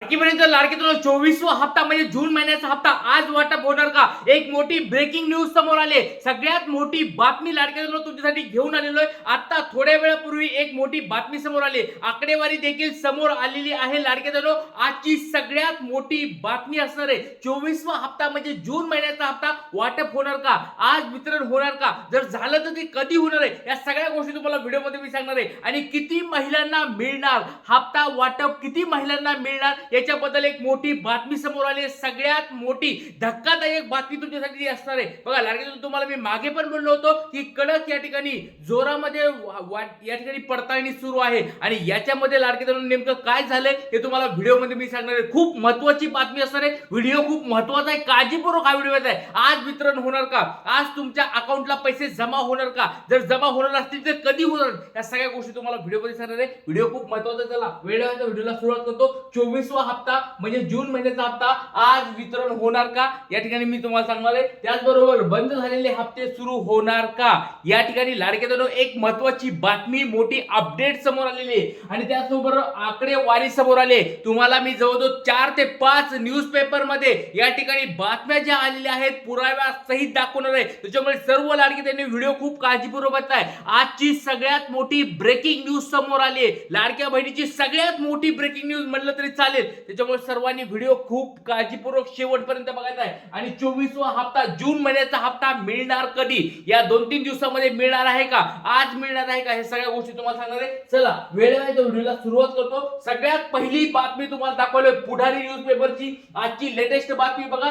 लाडकीपर्यंत लाडकीतून 24वा हप्ता म्हणजे जून महिन्याचा हप्ता आज वाटप होणार का? एक मोठी ब्रेकिंग न्यूज समोर आली. सगळ्यात मोठी बातमी लाडकीतून तुमच्यासाठी घेऊन आलेलो आहे. आता थोड्या वेळापूर्वी एक मोठी बातमी समोर आली. आकडेवारी देखील समोर आलेली आहे. लाडकीतून आजची सगळ्यात मोठी बातमी असणार आहे. 24वा हप्ता म्हणजे जून महिन्याचा हप्ता वाटप होणार का? आज वितरण होणार का? जर झालं तर ते कधी होणार आहे? या सगळ्या गोष्टी तुम्हाला व्हिडिओमध्ये मी सांगणार आहे. आणि किती महिलांना मिळणार हप्ता वाटप, किती महिलांना मिळणार याच्याबद्दल एक मोठी बातमी समोर आली आहे. सगळ्यात मोठी धक्कादायक बातमी तुमच्यासाठी असणार आहे. बघा लाडकीतून तुम्हाला मी मागे पण बोललो होतो की कडक या ठिकाणी जोरामध्ये या ठिकाणी पडताळणी सुरू आहे आणि याच्यामध्ये लाडकीतून नेमकं काय झालंय हे तुम्हाला व्हिडिओमध्ये मी सांगणार आहे. खूप महत्त्वाची बातमी असणार आहे. व्हिडिओ खूप महत्त्वाचा आहे. काळजीपूर्वक हा व्हिडिओ आहे. आज वितरण होणार का? आज तुमच्या अकाउंटला पैसे जमा होणार का? जर जमा होणार असतील तर कधी होणार? या सगळ्या गोष्टी तुम्हाला व्हिडिओमध्ये सांगणार आहे. व्हिडिओ खूप महत्त्वाचा आहे. चला व्हिडिओला सुरुवात करतो. 24वा हप्ता म्हणजे जून महिन्याचा हप्ता आज वितरण होणार का या ठिकाणी मी तुम्हाला सांगणार आहे. त्याचबरोबर बंद झालेले हप्ते सुरू होणार का या ठिकाणी लाडक्यातून एक महत्त्वाची बातमी, मोठी अपडेट समोर आलेली आहे. आणि त्याचबरोबर आकडेवारी समोर आले. तुम्हाला मी जवळजवळ 4 ते 5 न्यूजपेपर मध्ये या ठिकाणी बातम्या ज्या आलेल्या आहेत पुराव्या सहित दाखवणार आहे. त्याच्यामुळे सर्व लाडके त्यांनी व्हिडिओ खूप काळजीपूर्वक बघताय. आजची सगळ्यात मोठी ब्रेकिंग न्यूज समोर आली आहे. लाडक्या बहिणीची सगळ्यात मोठी ब्रेकिंग न्यूज म्हणलं तरी चालेल. त्याच्यामुळे सर्वांनी व्हिडिओ खूप काळजीपूर्वक शेवटपर्यंत बघायचा आहे. आणि 24वा हप्ता जून महिन्याचा हप्ता मिळणार कधी? या 2-3 दिवसामध्ये मिळणार आहे का? आज मिळणार आहे का? हे सगळ्या गोष्टी तुम्हाला सांगणार आहे. चला वेळेवर व्हिडिओला सुरुवात करतो. सगळ्यात पहिली बातमी तुम्हाला दाखवली पुढारी न्यूजपेपरची. आजची लेटेस्ट बातमी बघा.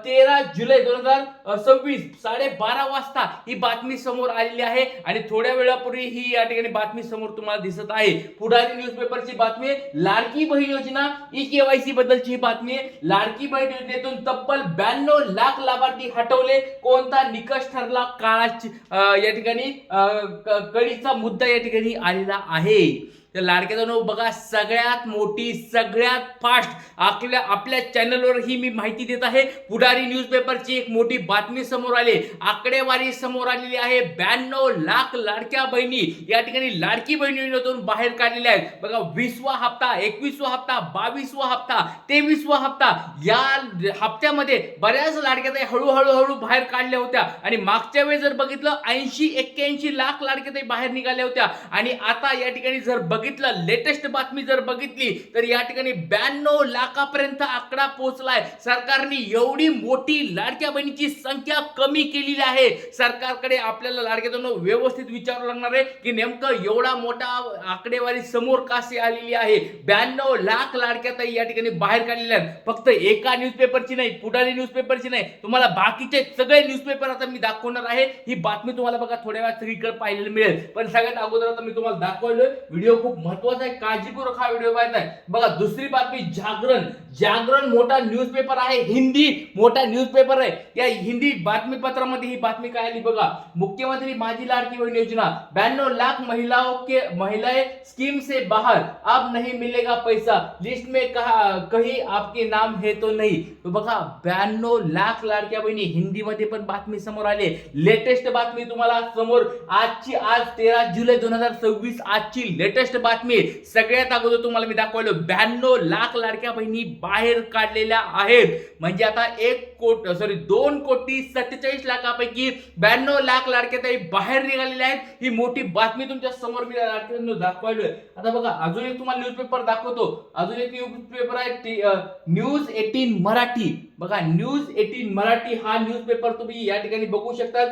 13 जुलै 2026 12:30 वाजता ही बातमी समोर आलेली आहे. आणि थोड्या वेळापूर्वी ही या ठिकाणी बातमी समोर तुम्हाला दिसत आहे. पुढारी न्यूजपेपरची बातमी आहे. लाडकी बहीण योजना ई-केवायसी बद्दलची बातमी आहे. लाडकी बहीण योजनेतून तब्बल 92 लाख लाभार्थी हटवले. कोणता निकष ठरला? काळाची या ठिकाणी कळीचा मुद्दा या ठिकाणी आलेला आहे. तर लाडक्याजनो बघा सगळ्यात मोठी, सगळ्यात फास्ट आपल्या चॅनलवर ही मी माहिती देत आहे. पुढारी न्यूजपेपरची एक मोठी बातमी समोर आली. आकडेवारी समोर आलेली आहे. 92 लाख लाडक्या बहिणी या ठिकाणी लाडकी बहीण योजनेतून बाहेर काढलेल्या आहेत. बघा 20वा हप्ता, 21वा हप्ता, 22वा हप्ता, 23वा हप्ता या हप्त्यामध्ये बऱ्याच लाडक्या हळूहळू बाहेर काढल्या होत्या. आणि मागच्या वेळेस जर बघितलं 80-81 लाख लाडक्या बाहेर निघाल्या होत्या. आणि आता या ठिकाणी जर लेटेस्ट बातमी जर बघितली तर या ठिकाणी 92 लाखापर्यंत आकडा पोहोचलाय. सरकारने एवढी मोठी लाडक्या बहिणीची संख्या कमी केलेली आहे. सरकारकडे आपल्याला लाडक्यातून व्यवस्थित विचारावं लागणार आहे की नेमकं एवढा मोठा आकडेवारी समोर कशी आलेली आहे. 92 लाख लाडक्या ताई या ठिकाणी बाहेर काढलेल्या आहेत. फक्त एका न्यूजपेपरची नाही, पुढारी न्यूजपेपरची नाही, तुम्हाला बाकीचे सगळे न्यूजपेपर आता मी दाखवणार आहे. ही बातमी तुम्हाला बघा थोड्या वेळात सगळीकडे पाहायला मिळेल. पण सगळ्यात अगोदर आता मी तुम्हाला दाखवलोय. व्हिडिओ खूप महत्त्वाचा आहे. काळजीपूर्वक हा व्हिडिओ पाहायचा आहे. बघा दुसरी बातमी जागरण मोठा न्यूजपेपर आहे. हिंदी मोठा न्यूजपेपर आहे. या हिंदी बातमीपत्रामध्ये ही बातमी काय आली बघा. मुख्यमंत्री माझी लाडकी बहन योजना 92 लाख महिलाएं स्कीम से बाहर, अब नहीं मिलेगा पैसा, लिस्ट में कहीं आपके नाम है तो नहीं. तो बघा 92 लाख लाडक्या बहिणी हिंदीमध्ये पण बातमी समोर आली. लेटेस्ट बातमी तुम्हाला समोर आज 13 जुलै 2026 आजची लेटेस्ट बातमी. सगळ्यात अगोदर तुम्हाला मी दाखवलं 92 लाख लाडक्या बहिणी बाहेर काढलेल्या आहेत. म्हणजे आता 2 कोटी 47 लाखापैकी 92 लाख लाडक्या ताई बाहेर निघालेल्या आहेत. ही मोठी बातमी तुमच्या समोर मी लाडक्यांना दाखवलोय. आता बघा अजून एक तुम्हाला न्यूजपेपर दाखवतो. अजून एक न्यूजपेपर आहे न्यूज 18 मराठी. बघा न्यूज 18 मराठी हा न्यूजपेपर तुम्ही या ठिकाणी बघू शकता.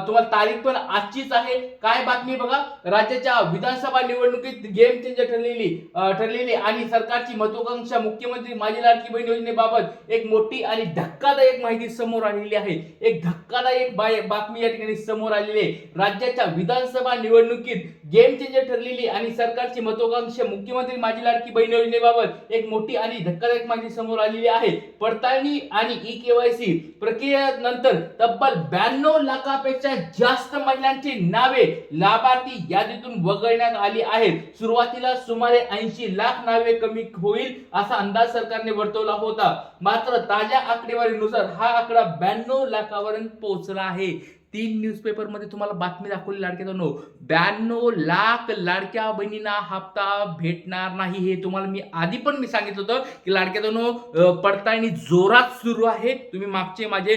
तुम्हाला तारीख पण आजचीच आहे. काय बातमी बघा. राज्याच्या विधानसभा निवडणुकीत गेम चेंजर ठरलेली आणि सरकारची महत्त्वाकांक्षा मुख्यमंत्री माझी लाडकी बहीण योजनेबाबत एक मोठी आणि धक्कादायक माहिती समोर आलेली आहे. एक धक्कादायक बातमी या ठिकाणी समोर आलेली आहे. राज्याच्या विधानसभा निवडणुकीत गेम चेंजर ठरलेली आणि सरकारची महत्त्वाकांक्षा मुख्यमंत्री माझी लाडकी बहीण योजनेबाबत एक मोठी आणि धक्कादायक माहिती समोर आलेली आहे. पडताळणी आणि ई-केवायसी प्रक्रियेनंतर तब्बल 92 लाखापेक्षा जास्त महिलांची नावे लाभार्थी यादीतून वगळण्यात आली आहेत. सुरुवातीला सुमारे 80 लाख नावे कमी होईल असा अंदाज सरकारने वर्तवला होता. मात्र ताज्या आकडेवारीनुसार हा आकडा 92 लाखापर्यंत पोहोचला आहे. 3 न्यूजपेपरमध्ये तुम्हाला बातमी दाखवली लाडक्या बहिणींनो, 92 लाख लाडक्या बहिणींना हप्ता भेटणार नाही. हे तुम्हाला मी आधी पण सांगितलं होतं की लाडक्या बहिणींनो, पडताळणी जोरात सुरू आहे. तुम्ही मागचे माझे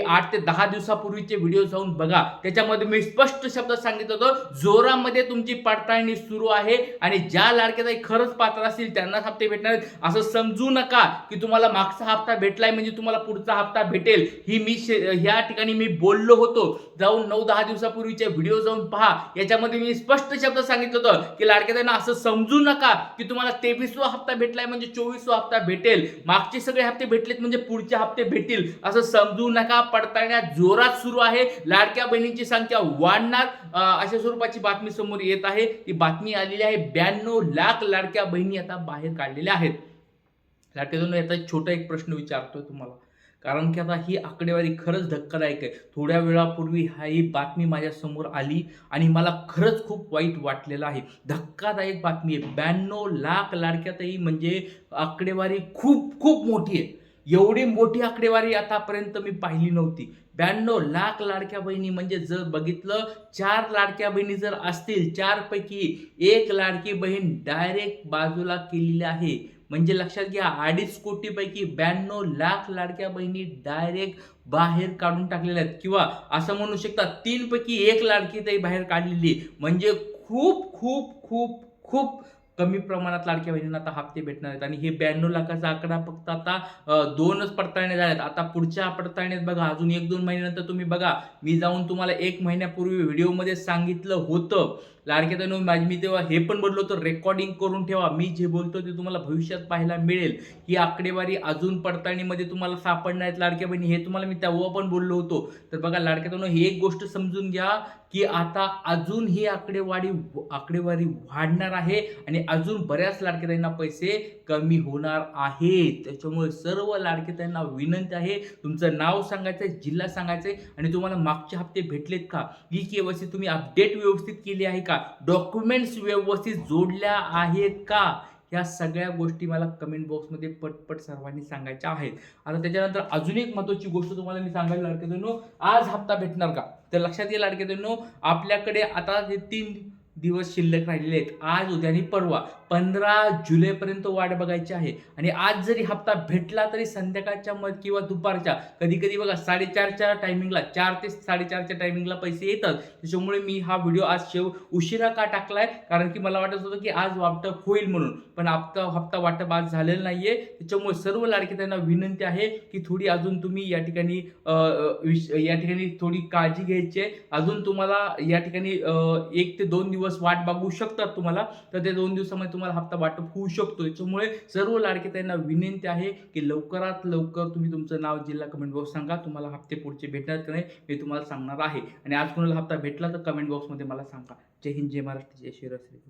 8 ते 10 दिवसापूर्वीचे व्हिडिओ जाऊन बघा, त्याच्यामध्ये मी स्पष्ट शब्दात सांगितलं होतं जोरामध्ये तुमची पडताळणी सुरू आहे आणि ज्या लाडक्या ताई खरंच पात्र असतील त्यांनाच हप्ते भेटणार आहेत. असं समजू नका की तुम्हाला मागचा हप्ता भेटलाय म्हणजे तुम्हाला पुढचा हप्ता भेटेल. ह्या ठिकाणी मी बोललो होतो, जाऊन 9-10 दिवसापूर्वीचे व्हिडिओ जाऊन पहा. याच्यामध्ये मी स्पष्ट शब्द सांगितलं होतं की लाडक्या ताईंना असं समजू नका की तुम्हाला 23वा हप्ता भेटलाय म्हणजे 24वा हप्ता भेटेल, मागचे सगळे हप्ते भेटलेत म्हणजे पुढचे हप्ते भेटतील, असं समजू नका. पडताळण्या जोरात सुरू आहे, लाडक्या बहिणींची संख्या वाढणार अशा स्वरूपाची बातमी समोर येत आहे. ती बातमी आलेली आहे. 92 लाख लाडक्या बहिणी आता बाहेर काढलेल्या आहेत. लाडक्या बहिणींनो, याचा छोटा एक प्रश्न विचारतोय तुम्हाला, कारण की आता ही आकडेवारी खरंच धक्कादायक आहे. थोड्या वेळापूर्वी ही बातमी माझ्या समोर आली आणि मला खरंच खूप वाईट वाटलेलं आहे. धक्कादायक बातमी आहे. 92 लाख लाडक्या ताई म्हणजे आकडेवारी खूप खूप मोठी आहे. एवढी मोठी आकडेवारी आतापर्यंत मी पाहिली नव्हती. 92 लाख लाडक्या बहिणी म्हणजे जर बघितलं, 4 लाडक्या बहिणी जर असतील, 4 पैकी 1 लाडकी बहीण डायरेक्ट बाजूला केलेली आहे. म्हणजे लक्षात घ्या, 2.5 कोटी पैकी 92 लाख लाडक्या बहिणी डायरेक्ट बाहेर काढून टाकलेल्या आहेत. किंवा असं म्हणू शकता 3 पैकी 1 लाडकी ताई बाहेर काढलेली. म्हणजे खूप खूप खूप खूप कमी प्रमाणात लाडक्या बहिणींना आता हप्ते भेटणार आहेत. आणि हे 92 लाखाचा आकडा फक्त आता 2च पडताळण्या झाल्यात. आता पुढच्या पडताळणीत बघा, अजून 1-2 महिन्यानंतर तुम्ही बघा, मी जाऊन तुम्हाला 1 महिन्यापूर्वी व्हिडिओमध्ये सांगितलं होतं. लाडक्या बहिणींनो, मी तेव्हा हे पण बोललो होतो, रेकॉर्डिंग करून ठेवा, मी जे बोलतो ते तुम्हाला भविष्यात पाहायला मिळेल. ही आकडेवारी अजून पडताळणीमध्ये तुम्हाला सापडणार आहेत लाडक्या बहिणी, हे तुम्हाला मी तेव्हा पण बोललो होतो. तर बघा लाडक्या बहिणींनो, ही एक गोष्ट समजून घ्या की आता अजून ही आकडेवारी वाढणार आहे आणि अजून बऱ्याच लाडक्या ताईंना पैसे कमी होणार आहेत. त्याच्यामुळे सर्व लाडक्या ताईंना विनंती आहे, तुमचं नाव सांगायचंय, जिल्हा सांगायचंय आणि तुम्हाला मागचे हप्ते भेटलेत का, ही केवायसी तुम्ही अपडेट व्यवस्थित केली आहे का, डॉक्युमेंट्स व्यवस्थित जोडल्या आहेत का, या सगळ्या गोष्टी मला कमेंट बॉक्समध्ये पटपट सर्वांनी सांगायच्या आहेत. आता त्याच्यानंतर अजून एक महत्त्वाची गोष्ट तुम्हाला मी सांगायला लाडक्या बहिणींनो, आज हप्ता भेटणार का, तर लक्षात घ्या लाडक्या बहिणींनो, आपल्याकडे आता हे 3 दिवस शिल्लक राहिलेले आहेत. आज, उद्या आणि परवा 15 जुलैपर्यंत वाट बघायची आहे. आणि आज जरी हप्ता भेटला तरी संध्याकाळच्या किंवा दुपारच्या कधी कधी बघा 4:30च्या टायमिंगला, 4 ते 4:30च्या टायमिंगला पैसे येतात. त्याच्यामुळे मी हा व्हिडिओ आज उशिरा का टाकलाय, कारण की मला वाटत होतं की आज वाटप होईल म्हणून, पण हप्ता वाटप आज झालेलं नाहीये. त्याच्यामुळे सर्व लाडकी त्यांना विनंती आहे की थोडी अजून तुम्ही या ठिकाणी थोडी काळजी घ्यायची आहे. अजून तुम्हाला या ठिकाणी 1 ते 2 दिवस वाट बघू शकतात तुम्हाला, तर ते 2 दिवसामध्ये तुम्हाला हप्ता वाटप होऊ शकतो. त्याच्यामुळे सर्व लाडके त्यांना विनंती आहे की लवकरात लवकर तुम्ही तुमचं नाव, जिल्हा कमेंट बॉक्स सांगा. तुम्हाला हप्ते पुढचे भेटणार की नाही मी तुम्हाला सांगणार आहे. आणि आज कोणाला हप्ता भेटला तर कमेंट बॉक्समध्ये मला सांगा. जय हिंद, जय महाराष्ट्र, जय श्रीराम.